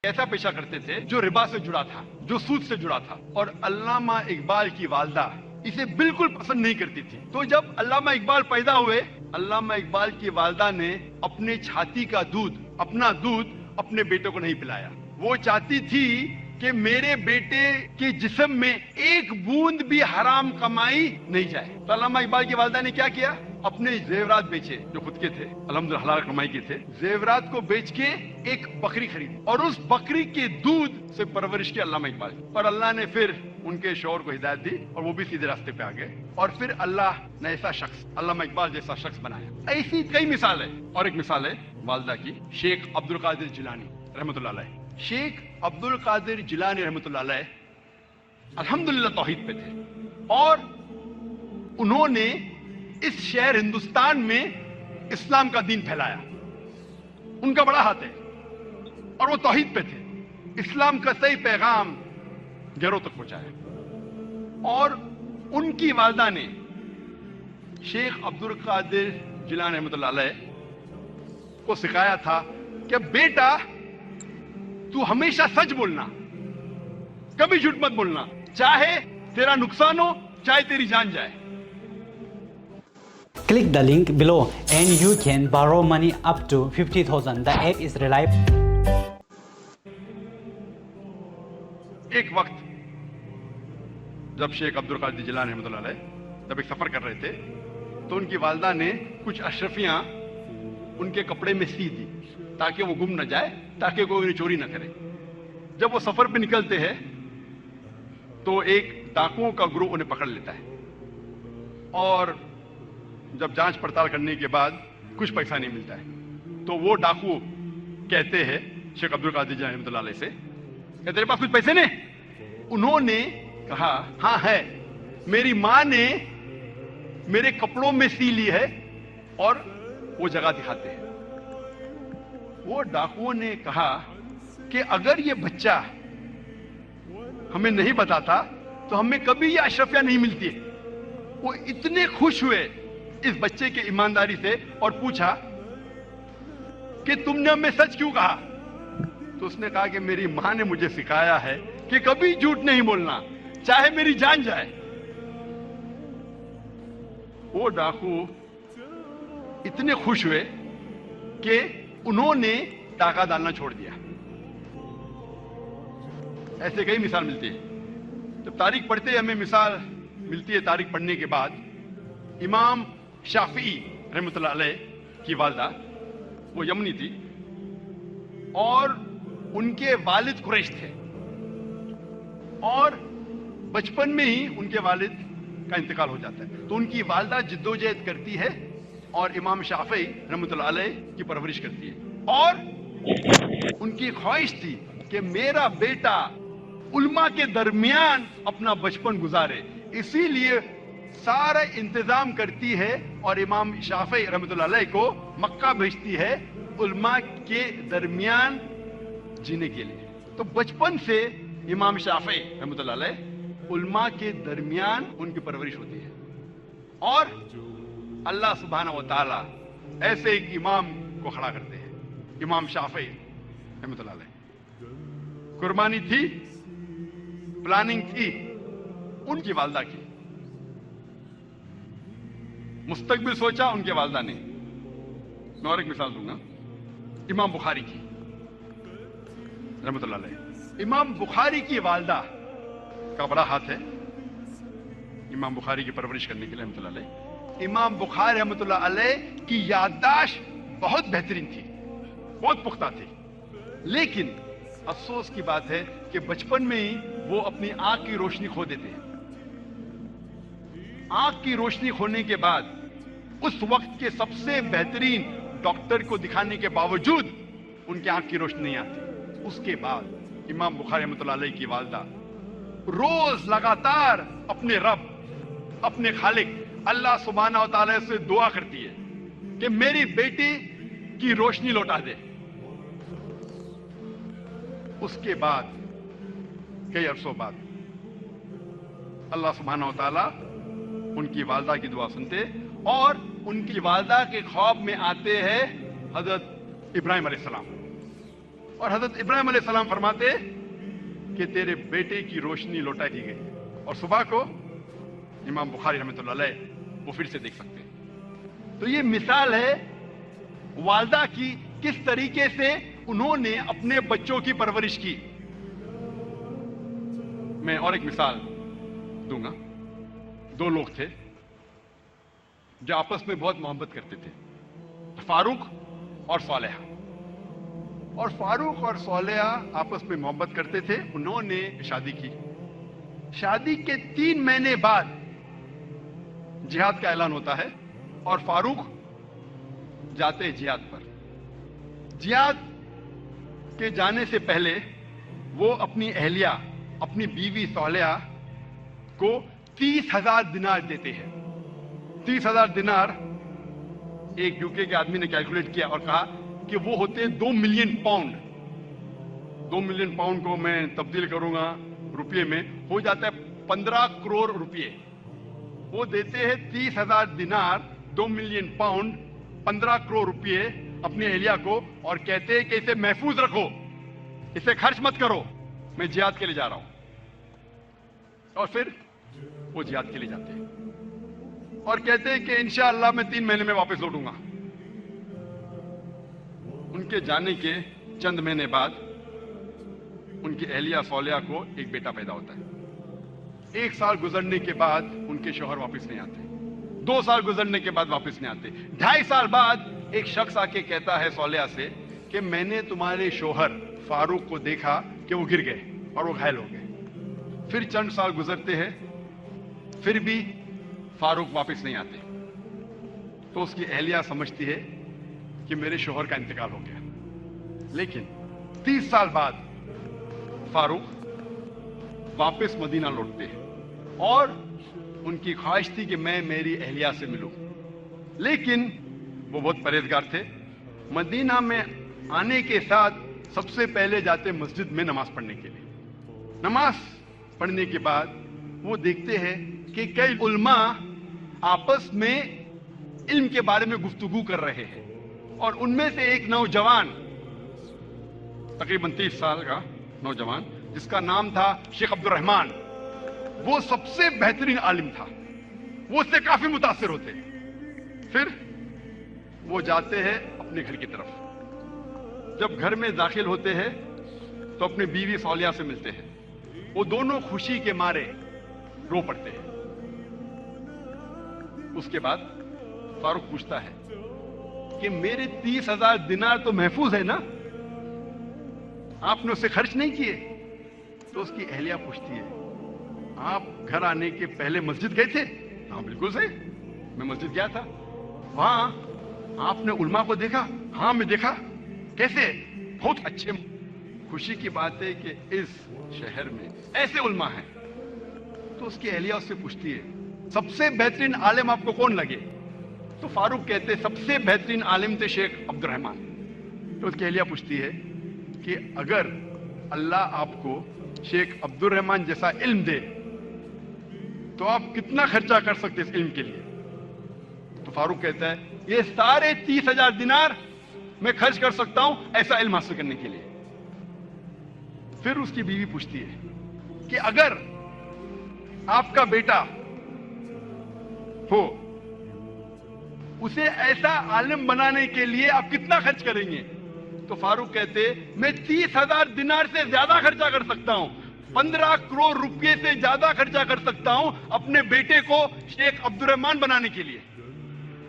ایسا پیشہ کرتے تھے جو ربا سے جڑا تھا, جو سود سے جڑا تھا, اور علامہ اقبال کی والدہ اسے بالکل پسند نہیں کرتی تھی. تو جب علامہ اقبال پیدا ہوئے, علامہ اقبال کی والدہ نے اپنے چھاتی کا دودھ, اپنا دودھ اپنے بیٹے کو نہیں پلایا. وہ چاہتی تھی کہ میرے بیٹے کے جسم میں ایک بوند بھی حرام کمائی نہیں جائے. تو علامہ اقبال کی والدہ نے کیا کیا, اپنے زیورات بیچے جو خود کے تھے, الحمدللہ حلال کمائی کے تھے, زیورات کو بیچ کے ایک بکری خریدی اور اس بکری کے دودھ سے پرورش کی علامہ اقبال. اور اللہ نے پھر ان کے شوہر کو ہدایت دی اور وہ بھی سیدھے راستے پہ آ گئے, اور پھر اللہ نے ایسا شخص, علامہ اقبال جیسا شخص بنایا. ایسی کئی مثال ہے. اور ایک مثال ہے والدہ کی, شیخ عبد القادر جیلانی رحمۃ اللہ علیہ. شیخ عبد القادر جیلانی رحمۃ اللہ علیہ الحمدللہ توحید پہ تھے, اور انہوں نے اس شہر ہندوستان میں اسلام کا دین پھیلایا. ان کا بڑا ہاتھ ہے اور وہ توحید پہ تھے, اسلام کا صحیح پیغام گھروں تک پہنچایا. اور ان کی والدہ نے شیخ عبد القادر جیلانی رحمۃ اللہ علیہ کو سکھایا تھا کہ بیٹا تو ہمیشہ سچ بولنا, کبھی جھوٹ مت بولنا, چاہے تیرا نقصان ہو چاہے تیری جان جائے. Click the link below and you can borrow money up to 50,000. The app is reliable. ایک وقت جب شیخ عبد القادر جیلانی رحمۃ اللہ علیہ جب ایک سفر کر رہے تھے, تو ان کی والدہ نے کچھ اشرفیاں ان کے کپڑے میں سی دی تاکہ وہ گم نہ جائے, تاکہ کوئی انہیں چوری نہ کرے. جب وہ سفر پہ نکلتے ہیں تو ایک ڈاکوؤں کا گروہ انہیں پکڑ لیتا ہے, اور جب جانچ پڑتال کرنے کے بعد کچھ پیسہ نہیں ملتا ہے, تو وہ ڈاکو کہتے ہیں شیخ عبد القادر جیلانی رحمۃ اللہ علیہ سے کہ تیرے پاس کچھ پیسے نہیں؟ انہوں نے کہا ہاں ہے, میری ماں نے میرے کپڑوں میں سی لی ہے, اور وہ جگہ دکھاتے ہیں. وہ ڈاکوؤں نے کہا کہ اگر یہ بچہ ہمیں نہیں بتاتا تو ہمیں کبھی یہ اشرفیاں نہیں ملتی. وہ اتنے خوش ہوئے اس بچے کے ایمانداری سے اور پوچھا کہ تم نے ہمیں سچ کیوں کہا؟ تو اس نے کہا کہ میری ماں نے مجھے سکھایا ہے کہ کبھی جھوٹ نہیں بولنا, چاہے میری جان جائے. وہ ڈاکو اتنے خوش ہوئے کہ انہوں نے ڈاکہ ڈالنا چھوڑ دیا. ایسے کئی مثال ملتی ہے. جب تاریخ پڑھتے ہمیں مثال ملتی ہے تاریخ پڑھنے کے بعد. امام شافعی رحمۃ اللہ علیہ کی والدہ وہ یمنی تھی, اور ان کے والد قریش تھے, اور بچپن میں ہی ان کے والد کا انتقال ہو جاتا ہے. تو ان کی والدہ جدوجہد کرتی ہے اور امام شافعی رحمۃ اللہ علیہ کی پرورش کرتی ہے, اور ان کی خواہش تھی کہ میرا بیٹا علماء کے درمیان اپنا بچپن گزارے, اسی لیے سارا انتظام کرتی ہے اور امام شافعی رحمۃ اللہ علیہ کو مکہ بھیجتی ہے علماء کے درمیان جینے کے لیے. تو بچپن سے امام شافعی رحمۃ اللہ علیہ علماء کے درمیان ان کی پرورش ہوتی ہے, اور اللہ سبحانہ و تعالی ایسے ایک امام کو کھڑا کرتے ہیں, امام شافعی رحمۃ اللہ علیہ. قربانی تھی, پلاننگ تھی ان کی والدہ کی, مستقبل سوچا ان کے والدہ نے. میں اور ایک مثال دوں گا امام بخاری کی رحمۃ اللہ علیہ. امام بخاری کی والدہ کا بڑا ہاتھ ہے امام بخاری کی پرورش کرنے کے لیے رحمۃ اللہ علیہ. امام بخاری رحمۃ اللہ علیہ کی یادداشت بہت بہترین تھی, بہت پختہ تھی, لیکن افسوس کی بات ہے کہ بچپن میں ہی وہ اپنی آنکھ کی روشنی کھو دیتے ہیں. آنکھ کی روشنی کھونے کے بعد اس وقت کے سب سے بہترین ڈاکٹر کو دکھانے کے باوجود ان کی آنکھ کی روشنی نہیں آتی. اس کے بعد امام بخاری رحمۃ اللہ علیہ کی والدہ روز لگاتار اپنے رب, اپنے خالق اللہ سبحانہ و تعالی سے دعا کرتی ہے کہ میری بیٹی کی روشنی لوٹا دے. اس کے بعد کئی عرصوں بعد اللہ سبحانہ و تعالی ان کی والدہ کی دعا سنتے, اور ان کی والدہ کے خواب میں آتے ہیں حضرت ابراہیم علیہ السلام, और हजरत इब्राहिम अलैहिस्सलाम फरमाते कि तेरे बेटे की रोशनी लौटा दी गई, और सुबह को इमाम बुखारी रहमतुल्लाह अलैह वो फिर से देख सकते हैं। तो ये मिसाल है वालदा की, किस तरीके से उन्होंने अपने बच्चों की परवरिश की। मैं और एक मिसाल दूंगा। दो लोग थे जो आपस में बहुत मोहब्बत करते थे, फारूक और सोलेहा। और फारूक और सोलेहा आपस में मोहब्बत करते थे। उन्होंने शादी की। शादी के 3 महीने बाद जिहाद का ऐलान होता है और फारूक जाते हैं जिहाद पर। जिहाद के जाने से पहले वो अपनी अहलिया, अपनी बीवी सोलेहा को 30,000 दिनार देते हैं। 30,000 दिनार एक यूके के आदमी ने कैलकुलेट किया और कहा कि वो होते हैं 2 मिलियन पाउंड। 2 मिलियन पाउंड को मैं तब्दील करूंगा रुपये में, हो जाता है 15 करोड़ रुपये। वो देते हैं 30,000 दिनार, 2 मिलियन पाउंड, 15 करोड़ रुपये अपनी अहलिया को, और कहते हैं कि इसे महफूज रखो, इसे खर्च मत करो, मैं जिहाद के लिए जा रहा हूं। और फिर वो जिहाद के लिए जाते हैं और कहते हैं कि इंशाअल्लाह मैं 3 महीने में वापस लौटूंगा। उनके जाने के चंद महीने बाद उनकी अहलिया सोलेहा को एक बेटा पैदा होता है। 1 साल गुजरने के बाद उनके शौहर वापस नहीं आते। 2 साल गुजरने के बाद वापस नहीं आते। 2.5 साल बाद एक शख्स आके कहता है सोलेहा से कि मैंने तुम्हारे शौहर फारूक को देखा कि वो गिर गए और वो घायल हो गए। फिर चंद साल गुजरते हैं, फिर भी फारूक वापस नहीं आते। तो उसकी अहलिया समझती है कि मेरे शौहर का इंतकाल हो गया। लेकिन 30 साल बाद फारूक वापस मदीना लौटते हैं और उनकी ख्वाहिश थी कि मैं मेरी अहलिया से मिलूं। लेकिन वो बहुत परहेजगार थे। मदीना में आने के साथ सबसे पहले जाते मस्जिद में नमाज पढ़ने के लिए। नमाज पढ़ने के बाद वो देखते हैं कि कई उल्मा आपस में इल्म के बारे में गुफ्तगू कर रहे हैं, और उनमें से एक नौजवान, तकरीबन 30 साल का नौजवान, जिसका नाम था शेख अब्दुल रहमान, वो सबसे बेहतरीन आलिम था। वो उससे काफी मुतासिर होते। फिर वो जाते हैं अपने घर की तरफ। जब घर में दाखिल होते हैं तो अपनी बीवी सोलेहा से मिलते हैं। वो दोनों खुशी के मारे रो पड़ते हैं। उसके बाद फारूक पूछता है कि मेरे 30,000 दिनार तो महफूज है ना, आपने उसे खर्च नहीं किए? तो उसकी अहलिया पूछती है आप घर आने के पहले मस्जिद गए थे? हाँ बिल्कुल सही, मैं मस्जिद गया था। वहां आपने उल्मा को देखा? हाँ मैं देखा। कैसे? बहुत अच्छे। खुशी की बात है कि इस शहर में ऐसे उल्मा हैं। तो उसकी अहलिया उससे पूछती है सबसे बेहतरीन आलिम आपको कौन लगे? तो फारूक कहते सबसे बेहतरीन आलिम थे शेख अब्दुल रहमान। तो उसकी अहलिया पूछती है कि अगर अल्लाह आपको शेख अब्दुल रहमान जैसा इल्म दे तो आप कितना खर्चा कर सकते इस इल्म के लिए? तो फारूक कहता है ये सारे 30,000 दिनार मैं खर्च कर सकता हूं ऐसा इल्म हासिल करने के लिए। फिर उसकी बीवी पूछती है कि अगर आपका बेटा हो, उसे ऐसा आलिम बनाने के लिए आप कितना खर्च करेंगे? तो फारूक कहते मैं 30,000 दिनार से ज्यादा खर्चा कर सकता हूं, 15 करोड़ रुपए से ज्यादा खर्चा कर सकता हूं अपने बेटे को शेख अब्दुल रहमान बनाने के लिए।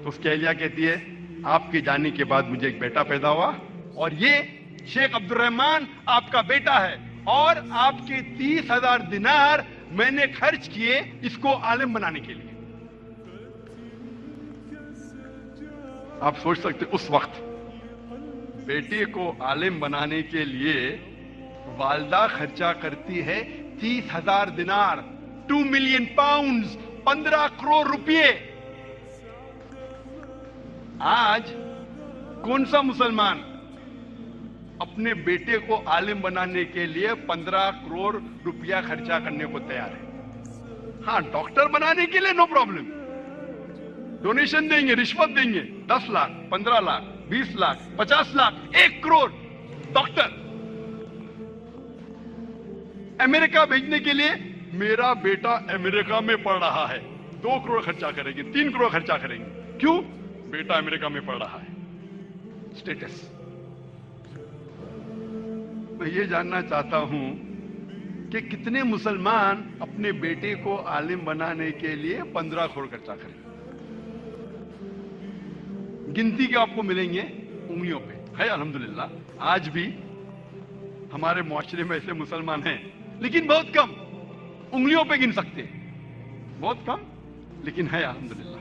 तो उसकी अहलिया कहती है आपके जाने के बाद मुझे एक बेटा पैदा हुआ और ये शेख अब्दुल रहमान आपका बेटा है, और आपके 30,000 दिनार मैंने खर्च किए इसको आलिम बनाने के लिए। आप सोच सकते उस वक्त बेटे को आलिम बनाने के लिए वालदा खर्चा करती है 30,000 दिनार, 2 मिलियन पाउंड्स, 15 करोड़ रुपए। आज कौन सा मुसलमान अपने बेटे को आलिम बनाने के लिए 15 करोड़ रुपया खर्चा करने को तैयार है? हाँ, डॉक्टर बनाने के लिए नो प्रॉब्लम, डोनेशन देंगे, रिश्वत देंगे, 10 लाख, 15 लाख, 20 लाख, 50 लाख, 1 करोड़ डॉक्टर। अमेरिका भेजने के लिए मेरा बेटा अमेरिका में पढ़ रहा है, 2 करोड़ खर्चा करेंगे, 3 करोड़ खर्चा करेंगे, क्यों? बेटा अमेरिका में पढ़ रहा है। स्टेटस। मैं ये जानना चाहता हूं कि कितने मुसलमान अपने बेटे को आलिम बनाने के लिए 15 करोड़ खर्चा करेंगे। गिनती के आपको मिलेंगे उंगलियों पे, है अल्हम्दुलिल्लाह। आज भी हमारे मुआशरे में ऐसे मुसलमान हैं, लेकिन बहुत कम, उंगलियों पे गिन सकते हैं, बहुत कम, लेकिन है अल्हम्दुलिल्लाह।